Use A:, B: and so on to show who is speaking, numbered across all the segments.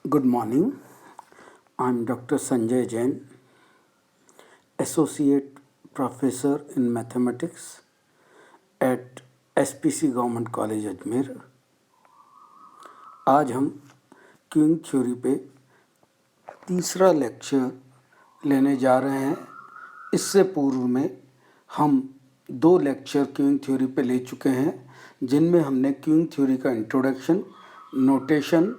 A: Good morning. I'm Dr. Sanjay Jain, Associate Professor in Mathematics at SPC Government College Ajmer. आज हम queuing theory पे तीसरा lecture लेने जा रहे हैं। इससे पूर्व में हम 2 लेक्चर क्यूइंग थ्योरी पे ले चुके हैं, जिनमें हमने क्यूइंग थ्योरी का इंट्रोडक्शन, नोटेशन,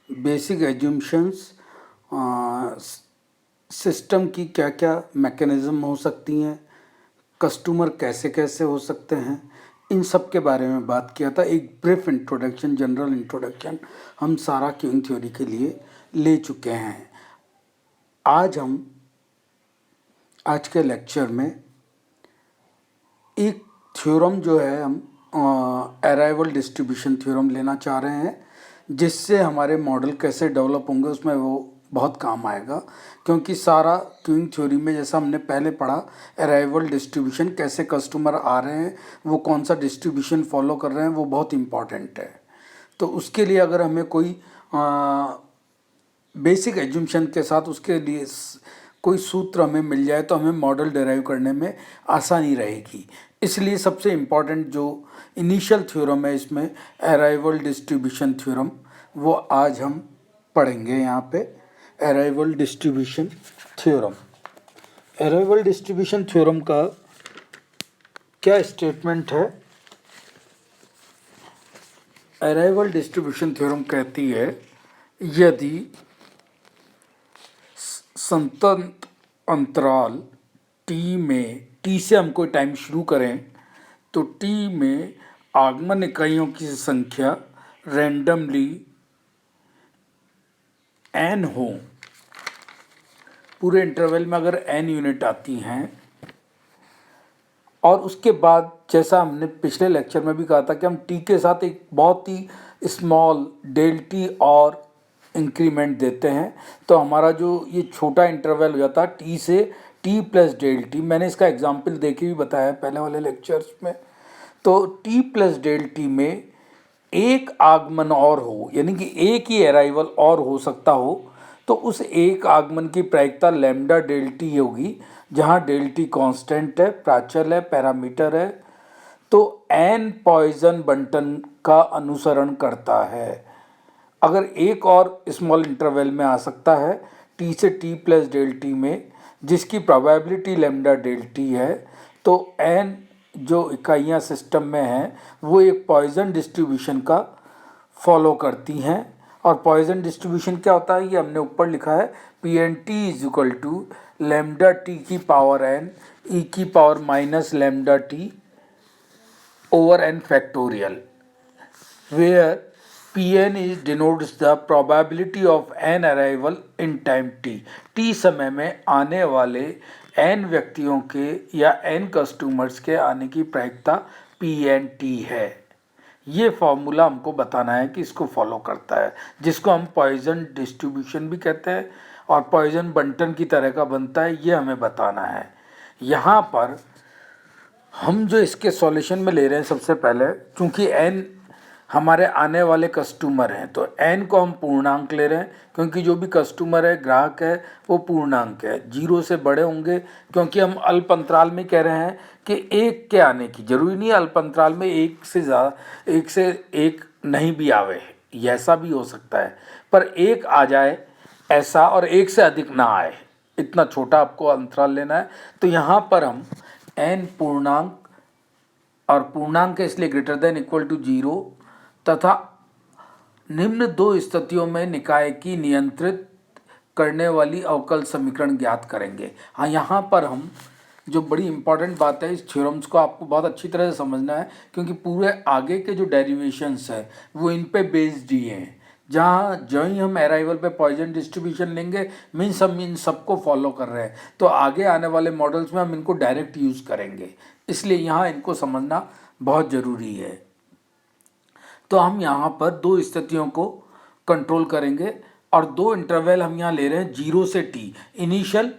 A: बेसिक एज्यूम्शंस, सिस्टम की क्या क्या मैकेनिज़्म हो सकती हैं, कस्टमर कैसे कैसे हो सकते हैं, इन सब के बारे में बात किया था। एक ब्रीफ इंट्रोडक्शन, जनरल इंट्रोडक्शन हम सारा क्यूइंग थ्योरी के लिए ले चुके हैं। आज के लेक्चर में एक थ्योरम जो है, हम अराइवल डिस्ट्रीब्यूशन थ्योरम लेना चाह रहे हैं, जिससे हमारे मॉडल कैसे डेवलप होंगे उसमें वो बहुत काम आएगा। क्योंकि सारा क्यूइंग थ्योरी में, जैसा हमने पहले पढ़ा, अराइवल डिस्ट्रीब्यूशन, कैसे कस्टमर आ रहे हैं, वो कौन सा डिस्ट्रीब्यूशन फॉलो कर रहे हैं, वो बहुत इम्पॉर्टेंट है। तो उसके लिए अगर हमें कोई बेसिक एज्यूम्शन के साथ उसके लिए कोई सूत्र हमें मिल जाए तो हमें मॉडल डिराइव करने में आसानी रहेगी। इसलिए सबसे इम्पॉर्टेंट जो इनिशियल थ्योरम है इसमें, अराइवल डिस्ट्रीब्यूशन थ्योरम, वो आज हम पढ़ेंगे यहाँ पे। Arrival distribution theorem, arrival distribution theorem का क्या स्टेटमेंट है? अराइवल डिस्ट्रीब्यूशन थ्योरम कहती है, यदि संतत अंतराल टी में, टी से हम कोई टाइम शुरू करें तो टी में आगमन इकाइयों की संख्या रैंडमली n हो, पूरे इंटरवल में अगर n यूनिट आती हैं, और उसके बाद जैसा हमने पिछले लेक्चर में भी कहा था कि हम टी के साथ एक बहुत ही स्मॉल डेल टी और इंक्रीमेंट देते हैं, तो हमारा जो ये छोटा इंटरवल हो जाता है टी से टी प्लस डेल टी। मैंने इसका एग्जाम्पल दे के भी बताया पहले वाले लेक्चर्स में। तो टी प्लस डेल टी में एक आगमन और हो, यानी कि एक ही अराइवल और हो सकता हो, तो उस एक आगमन की प्रायिकता लैम्डा डेल टी होगी, जहाँ डेल टी कॉन्स्टेंट है, प्राचल है, पैरामीटर है। तो एन पॉइसन बंटन का अनुसरण करता है। अगर एक और स्मॉल इंटरवल में आ सकता है टी से टी प्लस डेल टी में, जिसकी प्रोबेबिलिटी लैम्डा डेल टी है, तो एन जो इकाइयाँ सिस्टम में हैं वो एक पॉइसन डिस्ट्रीब्यूशन का फॉलो करती हैं। और पॉइसन डिस्ट्रीब्यूशन क्या होता है, ये हमने ऊपर लिखा है, P N T is equal to lambda T की पावर एन ई की power minus lambda T over N factorial, where Pn is denotes the probability of n arrival in time t। t समय में आने वाले n व्यक्तियों के या n customers के आने की प्रायिकता Pnt है। ये फॉर्मूला हमको बताना है कि इसको फॉलो करता है, जिसको हम पॉइसन डिस्ट्रीब्यूशन भी कहते हैं और पॉइसन बंटन की तरह का बनता है, ये हमें बताना है। यहाँ पर हम जो इसके सॉल्यूशन में ले रहे हैं, सबसे पहले चूँकि n हमारे आने वाले कस्टमर हैं, तो n को हम पूर्णांक ले रहे हैं, क्योंकि जो भी कस्टमर है, ग्राहक है, वो पूर्णांक है, 0 से बड़े होंगे। क्योंकि हम अल्प अंतराल में कह रहे हैं कि एक के आने की जरूरी नहीं है, अल्प अंतराल में एक से ज़्यादा, एक से एक नहीं भी आवे, ऐसा भी हो सकता है, पर एक आ जाए ऐसा, और एक से अधिक ना आए, इतना छोटा आपको अंतराल लेना है। तो यहाँ पर हम n पूर्णांक, और पूर्णांक है इसलिए ग्रेटर देन इक्वल टू 0, तथा निम्न 2 स्थितियों में निकाय की नियंत्रित करने वाली अवकल समीकरण ज्ञात करेंगे। हाँ, यहाँ पर हम जो बड़ी इंपॉर्टेंट बात है, इस थ्योरम्स को आपको बहुत अच्छी तरह से समझना है, क्योंकि पूरे आगे के जो डेरिवेशंस है वो इन पे बेस्ड ही हैं। जहाँ जो ही हम अराइवल पे पॉइसन डिस्ट्रीब्यूशन लेंगे, मीन्स हम इन सबको फॉलो कर रहे हैं, तो आगे आने वाले मॉडल्स में हम इनको डायरेक्ट यूज़ करेंगे, इसलिए यहाँ इनको समझना बहुत ज़रूरी है। तो हम यहाँ पर 2 स्थितियों को कंट्रोल करेंगे, और 2 इंटरवल हम यहाँ ले रहे हैं 0 से t। इनिशियल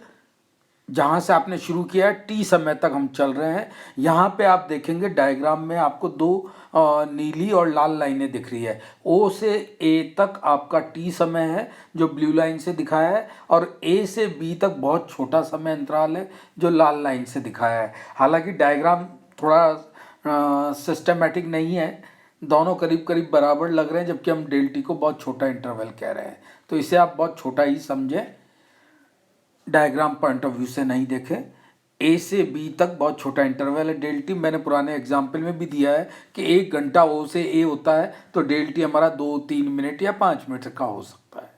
A: जहाँ से आपने शुरू किया है टी समय तक हम चल रहे हैं। यहाँ पे आप देखेंगे डायग्राम में आपको दो नीली और लाल लाइनें दिख रही है। ओ से ए तक आपका टी समय है जो ब्लू लाइन से दिखाया है, और ए से बी तक बहुत छोटा समय अंतराल है जो लाल लाइन से दिखाया है। हालांकि डायग्राम थोड़ा सिस्टमेटिक नहीं है, दोनों करीब करीब बराबर लग रहे हैं, जबकि हम डेल टी को बहुत छोटा इंटरवल कह रहे हैं। तो इसे आप बहुत छोटा ही समझें, डायग्राम पॉइंट ऑफ व्यू से नहीं देखें। ए से बी तक बहुत छोटा इंटरवल है डेल टी। मैंने पुराने एग्जाम्पल में भी दिया है कि 1 घंटा ओ से ए होता है तो डेल टी हमारा 2-3 मिनट या 5 मिनट का हो सकता है,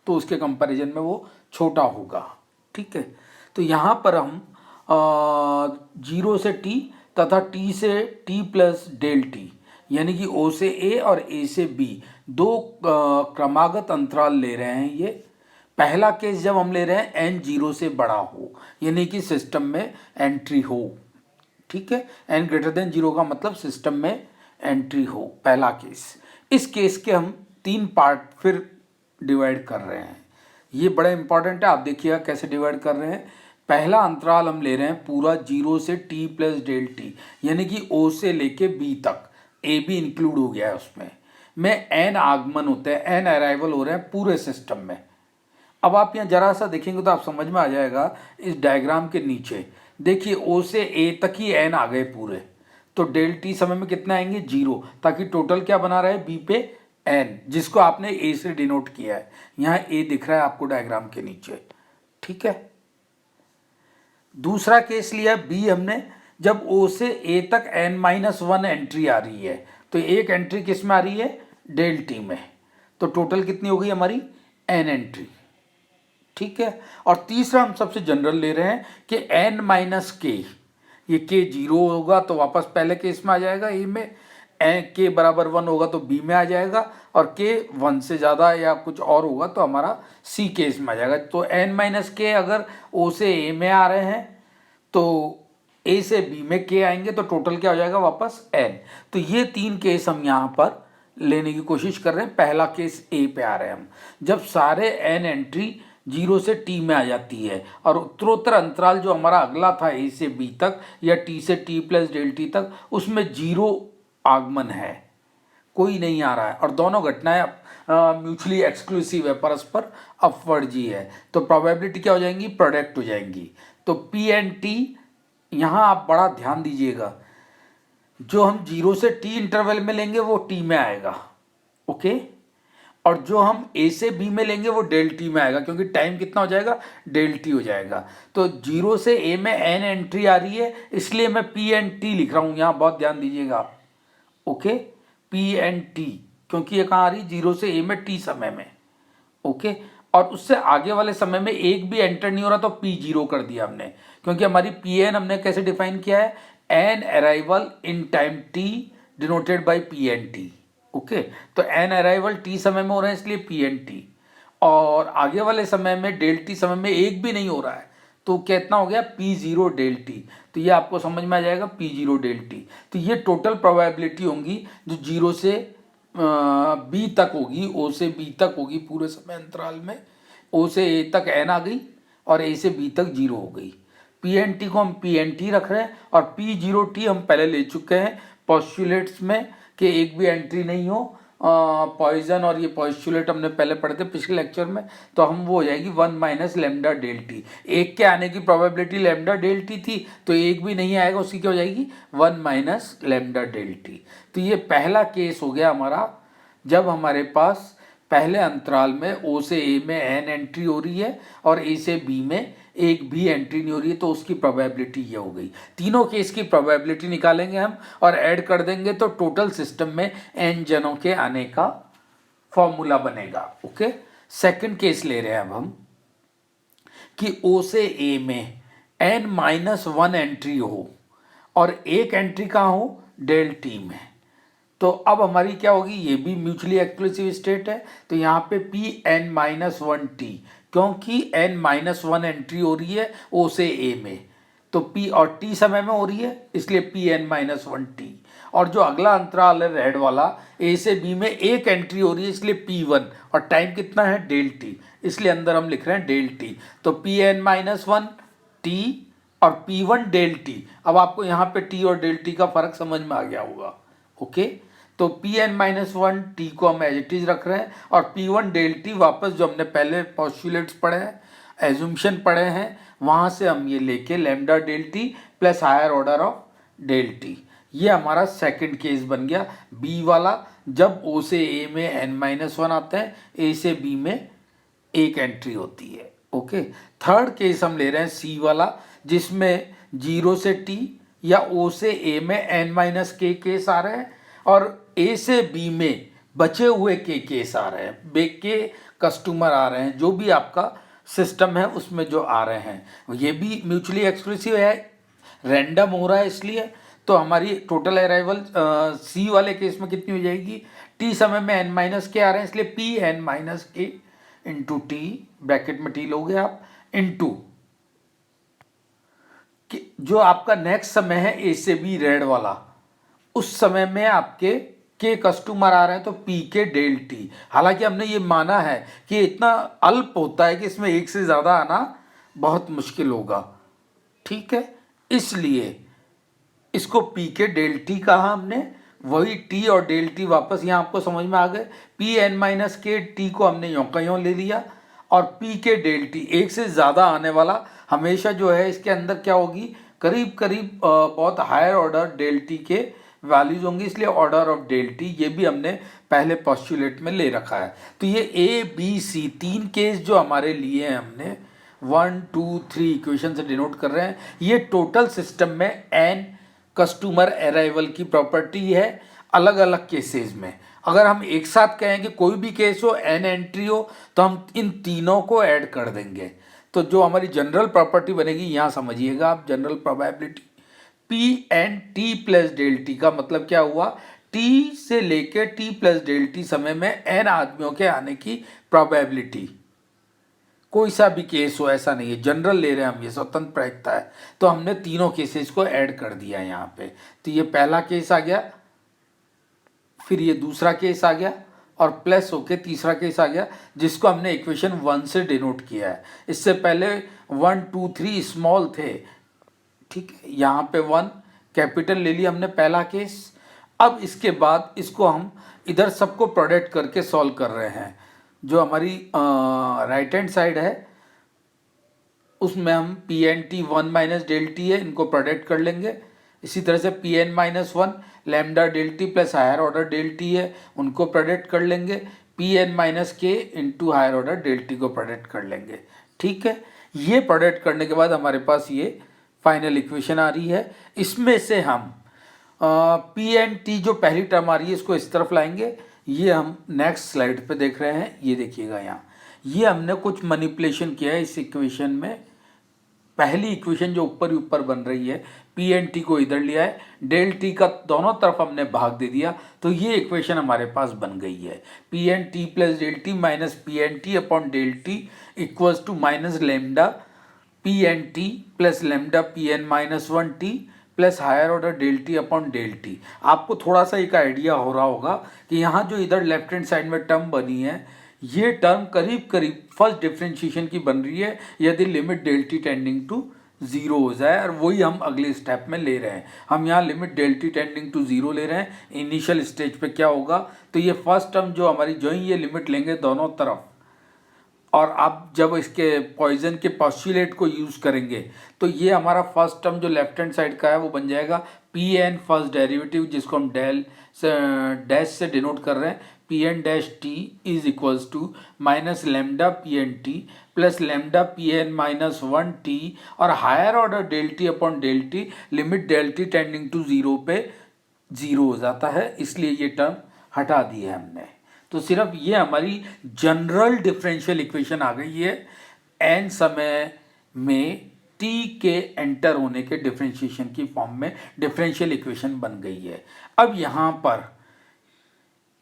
A: तो उसके कंपैरिजन में वो छोटा होगा। ठीक है, तो यहाँ पर हम 0 से टी तथा टी से टी प्लस डेल टी, यानी कि ओ से ए और ए से बी दो क्रमागत अंतराल ले रहे हैं। ये पहला केस जब हम ले रहे हैं एन 0 से बड़ा हो, यानी कि सिस्टम में एंट्री हो। ठीक है, एन ग्रेटर देन 0 का मतलब सिस्टम में एंट्री हो, पहला केस। इस केस के हम 3 पार्ट फिर डिवाइड कर रहे हैं। ये बड़ा इंपॉर्टेंट है, आप देखिएगा कैसे डिवाइड कर रहे हैं। पहला अंतराल हम ले रहे हैं पूरा 0 से टी प्लस डेल टी, यानी कि ओ से लेके बी तक, ए भी इंक्लूड हो गया है उसमें एन आगमन होते हैं, एन अराइवल हो रहे हैं पूरे सिस्टम में। अब आप यहाँ जरा सा देखेंगे तो आप समझ में आ जाएगा। इस डायग्राम के नीचे देखिए ओ से ए तक ही एन आ गए पूरे, तो डेल टी समय में कितना आएंगे 0, ताकि टोटल क्या बना रहा है बी पे एन, जिसको आपने ए से डिनोट किया है। यहाँ ए दिख रहा है आपको डायग्राम के नीचे। ठीक है, दूसरा केस लिया बी हमने, जब ओ से ए तक n-1 एंट्री आ रही है, तो एक एंट्री किस में आ रही है डेल टी में, तो टोटल कितनी हो गई हमारी n एंट्री। ठीक है, और तीसरा हम सबसे जनरल ले रहे हैं कि n-k, ये k 0 होगा तो वापस पहले केस में आ जाएगा ए में, k बराबर 1 होगा तो बी में आ जाएगा, और k 1 से ज़्यादा या कुछ और होगा तो हमारा सी केस में आ जाएगा। तो n-k अगर o से a में आ रहे हैं तो a से b में k आएंगे, तो टोटल क्या हो जाएगा वापस n। तो ये 3 केस हम यहाँ पर लेने की कोशिश कर रहे हैं। पहला केस a पे आ रहे हैं हम, जब सारे n एंट्री 0 से t में आ जाती है, और उत्तरोत्तर अंतराल जो हमारा अगला था a से b तक या t से t प्लस डेल टी तक, उसमें 0 आगमन है, कोई नहीं आ रहा है, और दोनों घटनाएं म्यूचुअली एक्सक्लूसिव है, परस्पर अपवर्जी है, तो प्रोबेबिलिटी क्या हो जाएंगी प्रोडक्ट हो जाएंगी। तो पी एंड टी यहाँ आप बड़ा ध्यान दीजिएगा, जो हम 0 से t इंटरवल में लेंगे वो t में आएगा, ओके, और जो हम a से b में लेंगे वो डेल टी में आएगा, क्योंकि टाइम कितना हो जाएगा डेल टी हो जाएगा। तो 0 से a में n एंट्री आ रही है, इसलिए मैं p एंड t लिख रहा हूँ यहाँ, बहुत ध्यान दीजिएगा। ओके, p एंड t, क्योंकि ये कहाँ आ रही 0 से a में t समय में, ओके, और उससे आगे वाले समय में एक भी एंटर नहीं हो रहा तो p0 कर दिया हमने, क्योंकि हमारी pn हमने कैसे डिफाइन किया है, n arrival in time t denoted by p and t। Okay, तो n अराइवल t समय में हो रहा है इसलिए p एंड t, और आगे वाले समय में डेल t समय में एक भी नहीं हो रहा है, तो कितना हो गया p0 डेल टी। तो ये आपको समझ में आ जाएगा p0 डेल टी। तो ये टोटल प्रोबेबिलिटी होंगी जो 0 से b तक होगी, o से b तक होगी पूरे समय अंतराल में। o से a तक n आ गई और a से b तक 0 हो गई। p एन टी को हम p एन टी रख रहे हैं, और p0t हम पहले ले चुके हैं पोस्टुलेट्स में कि एक भी एंट्री नहीं हो, पॉइजन और ये पोस्टुलेट हमने पहले पढ़े थे पिछले लेक्चर में, तो हम वो हो जाएगी 1 माइनस लेमडा डेल टी। एक के आने की प्रोबेबिलिटी लेमडा डेल टी थी, तो एक भी नहीं आएगा, उसकी क्या हो जाएगी 1 माइनस लेमडा डेल टी। तो ये पहला केस हो गया हमारा, जब हमारे पास पहले अंतराल में ओ से ए में एन एंट्री हो रही है और ए से बी में एक भी एंट्री नहीं हो रही है, तो उसकी प्रोबेबिलिटी ये हो गई। तीनों केस की प्रोबेबिलिटी निकालेंगे हम और ऐड कर देंगे, तो टोटल सिस्टम में एन जनों के आने का फॉर्मूला बनेगा। ओके, सेकंड केस ले रहे हैं अब हम कि ओ से ए में n-1 एंट्री हो और एक एंट्री कहाँ हो डेल टी में। तो अब हमारी क्या होगी, ये भी म्यूचुअली एक्सक्लूसिव स्टेट है, तो यहाँ पे Pn-1t, क्योंकि n-1 एंट्री हो रही है O से A में, तो P और T समय में हो रही है इसलिए Pn-1t, और जो अगला अंतराल है रेड वाला A से B में एक एंट्री हो रही है इसलिए P1, और टाइम कितना है डेल टी, इसलिए अंदर हम लिख रहे हैं डेल टी। तो Pn-1 टी और P1 डेल टी। अब आपको यहाँ पे टी और डेल टी का फर्क समझ में आ गया होगा। ओके, तो Pn-1 टी को हम एज इट इज रख रहे हैं और P1 डेल टी वापस जो हमने पहले पॉस्टुलेट्स पढ़े हैं, एजुम्पशन पढ़े हैं, वहाँ से हम ये लेके lambda del T plus higher order of del T, ये हमारा सेकंड केस बन गया बी वाला, जब ओ से ए में n-1 आते हैं, ए से बी में एक एंट्री होती है। ओके, थर्ड केस हम ले रहे हैं सी वाला, जिसमें 0 से टी या ओ से ए में n-k केस आ रहे हैं और ए से बी में बचे हुए के केस आ रहे हैं, के कस्टमर आ रहे हैं, जो भी आपका सिस्टम है उसमें जो आ रहे हैं। ये भी म्यूचुअली एक्सक्लूसिव है, रैंडम हो रहा है, इसलिए तो हमारी टोटल अराइवल सी वाले केस में कितनी हो जाएगी, टी समय में n-k आ रहे हैं, इसलिए Pn-k इंटू टी, ब्रैकेट में टी लोगे आप, इंटू जो आपका नेक्स्ट समय है ए से बी रेड वाला, उस समय में आपके के कस्टमर आ रहे हैं तो पी के डेल टी। हालांकि हमने ये माना है कि इतना अल्प होता है कि इसमें एक से ज़्यादा आना बहुत मुश्किल होगा, ठीक है, इसलिए इसको पी के डेल टी कहा हमने, वही टी और डेल टी वापस यहाँ आपको समझ में आ गए। Pn-k टी को हमने यों का यों ले लिया और पी के डेल टी, एक से ज़्यादा आने वाला हमेशा जो है इसके अंदर क्या होगी, करीब करीब बहुत हायर ऑर्डर डेल टी के वैल्यूज होंगी, इसलिए ऑर्डर ऑफ डेल टी ये भी हमने पहले पोस्टुलेट में ले रखा है। तो ये ए बी सी तीन केस जो हमारे लिए हैं हमने 1 2 3 इक्वेशन से डिनोट कर रहे हैं, ये टोटल सिस्टम में एन कस्टमर अराइवल की प्रॉपर्टी है अलग अलग केसेस में। अगर हम एक साथ कहें कि कोई भी केस हो, एन एंट्री हो, तो हम इन तीनों को ऐड कर देंगे, तो जो हमारी जनरल प्रॉपर्टी बनेगी, यहाँ समझिएगा आप, general probability Pn-t plus del T का मतलब क्या हुआ, t से लेके t प्लस डेल टी समय में n आदमियों के आने की प्रोबेबिलिटी, कोई सा भी केस हो, ऐसा नहीं है, जनरल ले रहे हैं हम, ये स्वतंत्र प्रायिकता है, तो हमने तीनों केसेस को ऐड कर दिया यहाँ पे। तो ये पहला केस आ गया, फिर ये दूसरा केस आ गया और प्लस होके तीसरा केस आ गया, जिसको हमने इक्वेशन 1 से डिनोट किया है। इससे पहले 1 2 3 स्मॉल थे, ठीक है, यहाँ पे 1 कैपिटल ले लिया हमने पहला केस। अब इसके बाद इसको हम इधर सबको प्रोडक्ट करके सॉल्व कर रहे हैं। जो हमारी राइट हैंड साइड है उसमें हम Pn-1 माइनस डेल टी है, इनको प्रोडक्ट कर लेंगे। इसी तरह से Pn-1 lambda del T plus higher order del T है, उनको प्रोडक्ट कर लेंगे। Pn-k into higher order del T को प्रोडक्ट कर लेंगे, ठीक है। ये प्रोडक्ट करने के बाद हमारे पास ये फाइनल इक्वेशन आ रही है। इसमें से हम Pn-t जो पहली टर्म आ रही है इसको इस तरफ लाएंगे, ये हम नेक्स्ट स्लाइड पे देख रहे हैं, ये देखिएगा यहाँ, ये हमने कुछ मैनिपुलेशन किया है इस इक्वेशन में। पहली इक्वेशन जो ऊपर ही ऊपर बन रही है, Pn-t को इधर लिया है, डेल टी का दोनों तरफ हमने भाग दे दिया, तो ये इक्वेशन हमारे पास बन गई है। Pn-t plus del T minus Pn-t upon del T equals to minus lambda Pn-t plus lambda Pn-1t plus higher order del T upon del T. आपको थोड़ा सा एक आइडिया हो रहा होगा कि यहाँ जो इधर लेफ्ट हैंड साइड में टर्म बनी है, ये टर्म करीब करीब फर्स्ट डिफरेंशिएशन की बन रही है, यदि limit del T tending to 0 हो जाए, और वही हम अगले स्टेप में ले रहे हैं। हम यहाँ limit del T tending to 0 ले रहे हैं। इनिशियल स्टेज पे क्या होगा, तो ये फर्स्ट टर्म जो हमारी जो ही ये लिमिट लेंगे दोनों तरफ, और आप जब इसके पॉइजन के पॉस्टुलेट को यूज़ करेंगे तो ये हमारा फर्स्ट टर्म जो लेफ्ट हैंड साइड का है वो बन जाएगा Pn फर्स्ट डेरिवेटिव, जिसको हम डैश से डिनोट कर रहे हैं, Pn-t is equals to minus lambda Pn-t plus lambda Pn-1t और higher order del T upon del T, limit del T tending to 0 पे 0 हो जाता है, इसलिए ये टर्म हटा दी है हमने। तो सिर्फ ये हमारी जनरल डिफरेंशियल इक्वेशन आ गई है, एन समय में t के एंटर होने के डिफरेंशिएशन की फॉर्म में डिफरेंशियल इक्वेशन बन गई है। अब यहाँ पर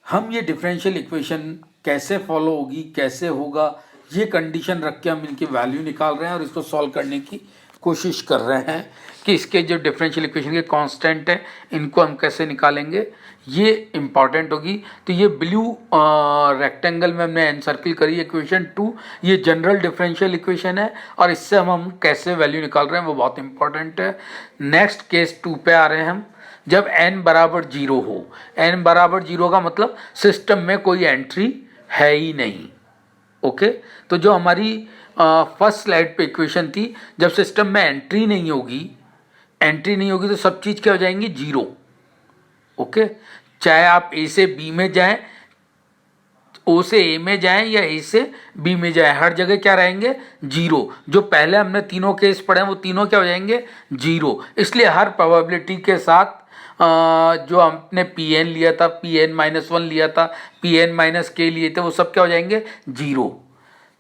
A: हम ये डिफरेंशियल इक्वेशन कैसे फॉलो होगी, कैसे होगा, ये कंडीशन रख के हम इनकी वैल्यू निकाल रहे हैं और इसको सॉल्व करने की कोशिश कर रहे हैं कि इसके जो डिफरेंशियल इक्वेशन के कांस्टेंट हैं इनको हम कैसे निकालेंगे, ये इम्पॉर्टेंट होगी। तो ये ब्लू रेक्टेंगल में हमने एन सर्किल करी इक्वेशन 2, ये जनरल डिफरेंशियल इक्वेशन है और इससे हम कैसे वैल्यू निकाल रहे हैं वो बहुत इंपॉर्टेंट है। नेक्स्ट केस 2 पे आ रहे हैं हम। जब n बराबर 0 हो, n बराबर 0 का मतलब सिस्टम में कोई एंट्री है ही नहीं। ओके, तो जो हमारी फर्स्ट स्लाइड पे इक्वेशन थी, जब सिस्टम में एंट्री नहीं होगी तो सब चीज़ क्या हो जाएंगी, 0। ओके, चाहे आप ए से बी में जाएं, ओ से ए में जाएं या ए से बी में जाएं, हर जगह क्या रहेंगे, 0। जो पहले हमने तीनों केस पढ़े हैं वो तीनों क्या हो जाएंगे, 0। इसलिए हर प्रोबेबिलिटी के साथ जो हमने Pn लिया था, Pn-1 लिया था, Pn-k लिए थे, वो सब क्या हो जाएंगे, 0।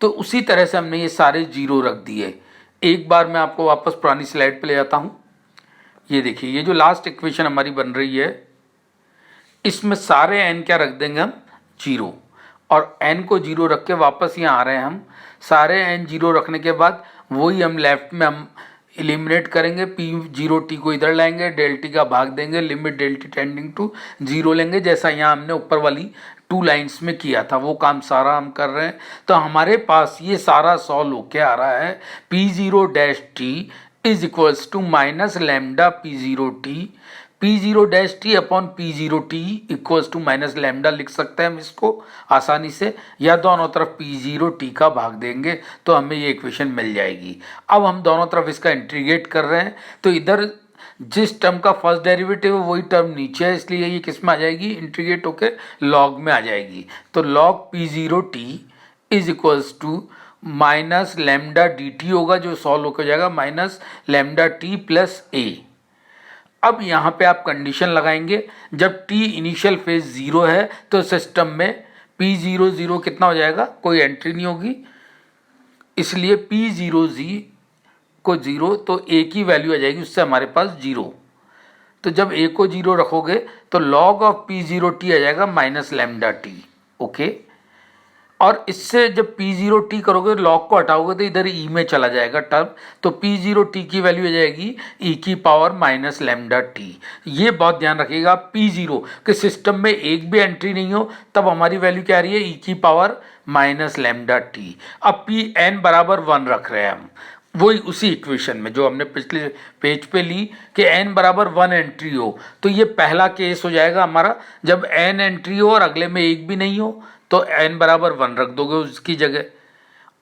A: तो उसी तरह से हमने ये सारे 0 रख दिए। एक बार मैं आपको वापस पुरानी स्लाइड पे ले जाता हूँ। ये देखिए, ये जो लास्ट इक्वेशन हमारी बन रही है, इसमें सारे n क्या रख देंगे हम, 0, और n को 0 रख के वापस यहाँ आ रहे हैं हम। सारे n 0 रखने के बाद वही हम लेफ्ट में हम एलिमिनेट करेंगे, P0t को इधर लाएंगे, डेल टी का भाग देंगे, limit del T tending to 0 लेंगे, जैसा यहाँ हमने ऊपर वाली 2 लाइन्स में किया था, वो काम सारा हम कर रहे हैं। तो हमारे पास ये सारा सॉल्व होके आ रहा है, P0-t is equals to minus lambda P0t, P0-t upon P0t equals to minus lambda लिख सकते हैं हम इसको आसानी से, या दोनों तरफ P0t का भाग देंगे तो हमें ये इक्वेशन मिल जाएगी। अब हम दोनों तरफ इसका इंटीग्रेट कर रहे हैं, तो इधर जिस टर्म का फर्स्ट डेरिवेटिव है वही टर्म नीचे है, इसलिए ये किस में आ जाएगी, इंटीग्रेट होके लॉग में आ जाएगी। तो log P0t is equals to minus lambda dt होगा, जो सॉल्व होकर जाएगा minus lambda t plus a। अब यहाँ पे आप कंडीशन लगाएंगे, जब t इनिशियल फेज 0 है तो सिस्टम में P00 कितना हो जाएगा, कोई एंट्री नहीं होगी, इसलिए P00 को 0, तो a की वैल्यू आ जाएगी, उससे हमारे पास 0। तो जब a को 0 रखोगे तो log ऑफ P0t आ जाएगा माइनस लैम्डा t। ओके, और इससे जब P0t करोगे, लॉग को हटाओगे तो इधर e में चला जाएगा टर्म, तो P0t की वैल्यू आ जाएगी e की पावर माइनस लैम्डा t। ये बहुत ध्यान रखिएगा, P0 के सिस्टम में एक भी एंट्री नहीं हो तब हमारी वैल्यू क्या आ रही है, e की पावर माइनस लैम्डा t। अब Pn बराबर 1 रख रहे हैं हम, वही उसी इक्वेशन में जो हमने पिछले पेज पे ली कि n बराबर 1 एंट्री हो, तो ये पहला केस हो जाएगा हमारा, जब n एंट्री हो और अगले में एक भी नहीं हो तो n बराबर 1 रख दोगे उसकी जगह,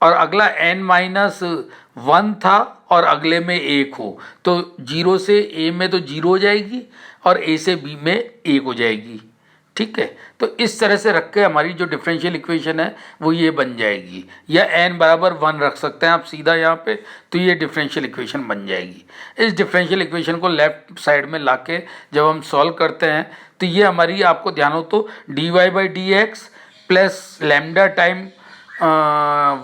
A: और अगला n-1 था और अगले में 1 हो तो 0 से a में तो 0 हो जाएगी और a से b में 1 हो जाएगी। ठीक है, तो इस तरह से रख के हमारी जो डिफरेंशियल इक्वेशन है वो ये बन जाएगी, या n बराबर 1 रख सकते हैं आप सीधा यहाँ पे, तो ये डिफरेंशियल इक्वेशन बन जाएगी। इस डिफरेंशियल इक्वेशन को लेफ्ट साइड में लाके जब हम सॉल्व करते हैं तो ये हमारी, आपको ध्यान हो तो dy/dx plus lambda time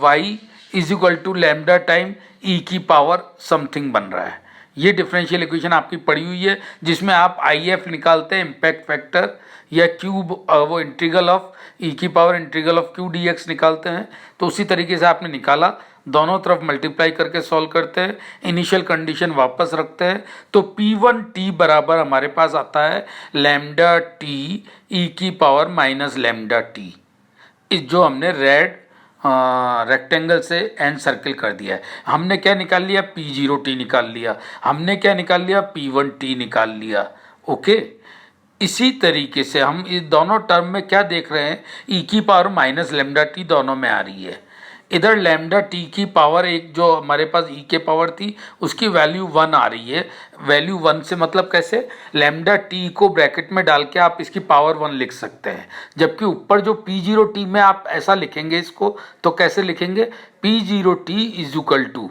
A: y is equal to lambda time e की पावर समथिंग बन रहा है। ये डिफरेंशियल इक्वेशन आपकी पड़ी हुई है, जिसमें आप IF निकालते हैं, इम्पैक्ट फैक्टर, या क्यूब, वो इंटीग्रल ऑफ e की power integral of q dx निकालते हैं। तो उसी तरीके से आपने निकाला, दोनों तरफ मल्टीप्लाई करके सॉल्व करते हैं, इनिशियल कंडीशन वापस रखते हैं, तो P1t बराबर हमारे पास आता है लैम्डा t e की पावर माइनस लैम्डा t। इस जो हमने रेड रेक्टेंगल से एन सर्किल कर दिया है, हमने क्या निकाल लिया, P0t निकाल लिया, हमने क्या निकाल लिया, P1t निकाल लिया। ओके, इसी तरीके से हम इस दोनों टर्म में क्या देख रहे हैं, e की पावर माइनस लैम्डा टी दोनों में आ रही है। इधर लैम्डा टी की पावर एक जो हमारे पास e के पावर थी उसकी वैल्यू 1 आ रही है। वैल्यू 1 से मतलब कैसे, लैम्डा टी को ब्रैकेट में डाल के आप इसकी पावर 1 लिख सकते हैं, जबकि ऊपर जो P0t में आप ऐसा लिखेंगे इसको, तो कैसे लिखेंगे, P0t is equal to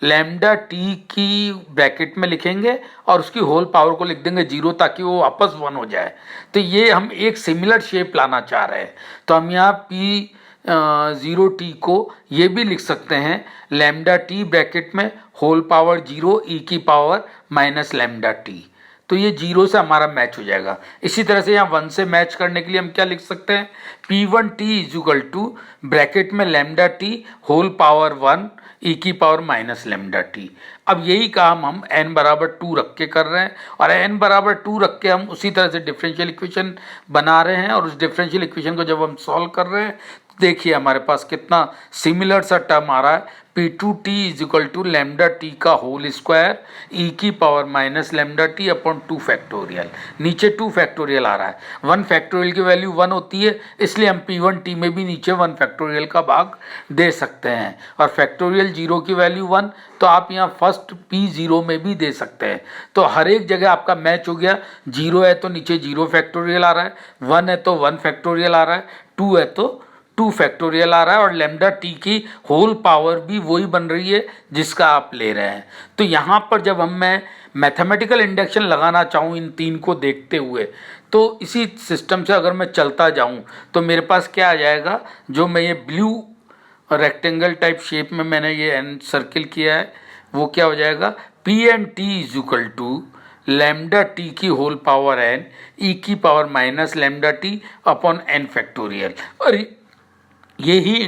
A: lambda T की ब्रैकेट में लिखेंगे और उसकी होल पावर को लिख देंगे 0, ताकि वो वापस 1 हो जाए। तो ये हम एक सिमिलर शेप लाना चाह रहे हैं, तो हम यहाँ P0t को ये भी लिख सकते हैं लैम्डा टी ब्रैकेट में होल पावर 0 e की पावर माइनस लैम्डा टी। तो ये 0 से हमारा मैच हो जाएगा। इसी तरह से यहाँ 1 से मैच करने के लिए हम क्या लिख सकते हैं, P1 t is equal to bracket में lambda T whole power 1 e की पावर माइनस लैम्डा टी। अब यही काम हम n बराबर 2 रख के कर रहे हैं, और n बराबर 2 रख के हम उसी तरह से डिफरेंशियल इक्वेशन बना रहे हैं, और उस डिफरेंशियल इक्वेशन को जब हम सॉल्व कर रहे हैं, देखिए हमारे पास कितना सिमिलर सा टर्म आ रहा है, P2t is equal to lambda T का होल स्क्वायर e की power minus lambda T upon 2 factorial. नीचे 2 फैक्टोरियल आ रहा है, 1 फैक्टोरियल की वैल्यू 1 होती है, इसलिए हम P1t में भी नीचे 1 फैक्टोरियल का भाग दे सकते हैं, और फैक्टोरियल 0 की वैल्यू 1, तो आप यहाँ फर्स्ट P0 में भी दे सकते हैं। तो हर एक जगह आपका मैच हो गया, 0 है तो नीचे 0 फैक्टोरियल आ रहा है, 1 है तो 1 फैक्टोरियल आ रहा है, 2 है तो 2 फैक्टोरियल आ रहा है, और लैम्डा टी की होल पावर भी वही बन रही है जिसका आप ले रहे हैं। तो यहाँ पर जब मैं मैथमेटिकल इंडक्शन लगाना चाहूँ इन तीन को देखते हुए, तो इसी सिस्टम से अगर मैं चलता जाऊँ तो मेरे पास क्या आ जाएगा, जो मैं ये ब्लू रेक्टेंगल टाइप शेप में मैंने ये एन सर्किल किया है, वो क्या हो जाएगा, P N T is equal to lambda T की होल पावर एन ई की power minus lambda T upon N factorial. और ये ही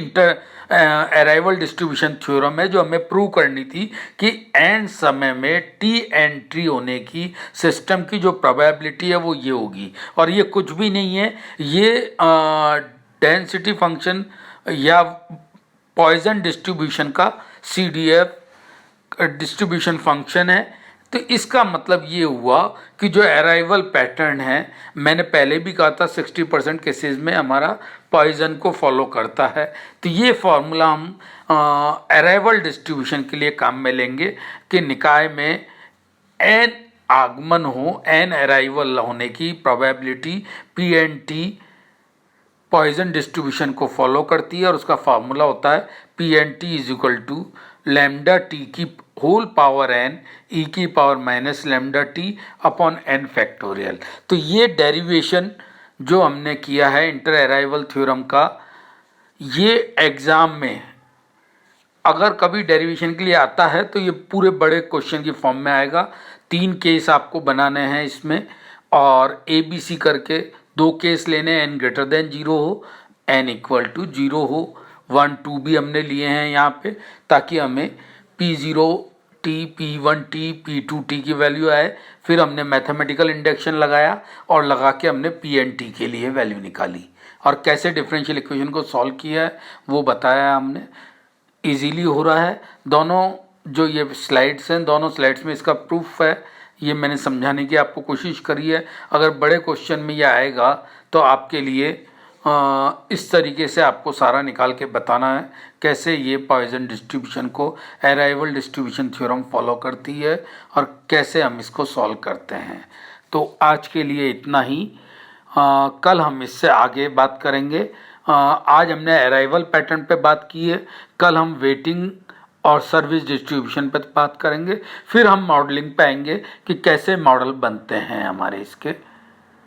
A: अराइवल डिस्ट्रीब्यूशन थ्योरम है जो हमें प्रूव करनी थी कि एन समय में टी एंट्री होने की सिस्टम की जो प्रोबेबिलिटी है वो ये होगी, और ये कुछ भी नहीं है, ये डेंसिटी फंक्शन या पॉइजन डिस्ट्रीब्यूशन का CDF डिस्ट्रीब्यूशन फंक्शन है। तो इसका मतलब ये हुआ कि जो अराइवल पैटर्न है, मैंने पहले भी कहा था 60% केसेस में हमारा पॉइजन को फॉलो करता है। तो ये फॉर्मूला हम अराइवल डिस्ट्रीब्यूशन के लिए काम में लेंगे कि निकाय में n आगमन हो, n अराइवल होने की प्रोबेबिलिटी PNT पॉइजन डिस्ट्रीब्यूशन को फॉलो करती है, और उसका फार्मूला होता है PNT is equal to lambda T की होल पावर n ई की power minus lambda T upon n factorial. तो ये डेरिवेशन जो हमने किया है इंटर अराइवल थ्योरम का, ये एग्ज़ाम में अगर कभी डेरिवेशन के लिए आता है तो ये पूरे बड़े क्वेश्चन की फॉर्म में आएगा। 3 केस आपको बनाने हैं इसमें, और ABC करके 2 केस लेने, n ग्रेटर देन 0 हो, n इक्वल टू 0 हो, 1 2 भी हमने लिए हैं यहाँ पे, ताकि हमें P0t P1t P2t की वैल्यू आए। फिर हमने मैथमेटिकल इंडक्शन लगाया, और लगा के हमने PNT के लिए वैल्यू निकाली, और कैसे डिफरेंशियल इक्वेशन को सॉल्व किया है वो बताया हमने। इजीली हो रहा है। दोनों जो ये स्लाइड्स हैं, दोनों स्लाइड्स में इसका प्रूफ है, ये मैंने समझाने की आपको कोशिश करी है। अगर बड़े क्वेश्चन में ये आएगा तो आपके लिए इस तरीके से आपको सारा निकाल के बताना है कैसे ये पॉइजन डिस्ट्रीब्यूशन को अराइवल डिस्ट्रीब्यूशन थ्योरम फॉलो करती है, और कैसे हम इसको सॉल्व करते हैं। तो आज के लिए इतना ही, कल हम इससे आगे बात करेंगे। आज हमने अराइवल पैटर्न पे बात की है, कल हम वेटिंग और सर्विस डिस्ट्रीब्यूशन पर बात करेंगे, फिर हम मॉडलिंग पे आएंगे कि कैसे मॉडल बनते हैं हमारे इसके।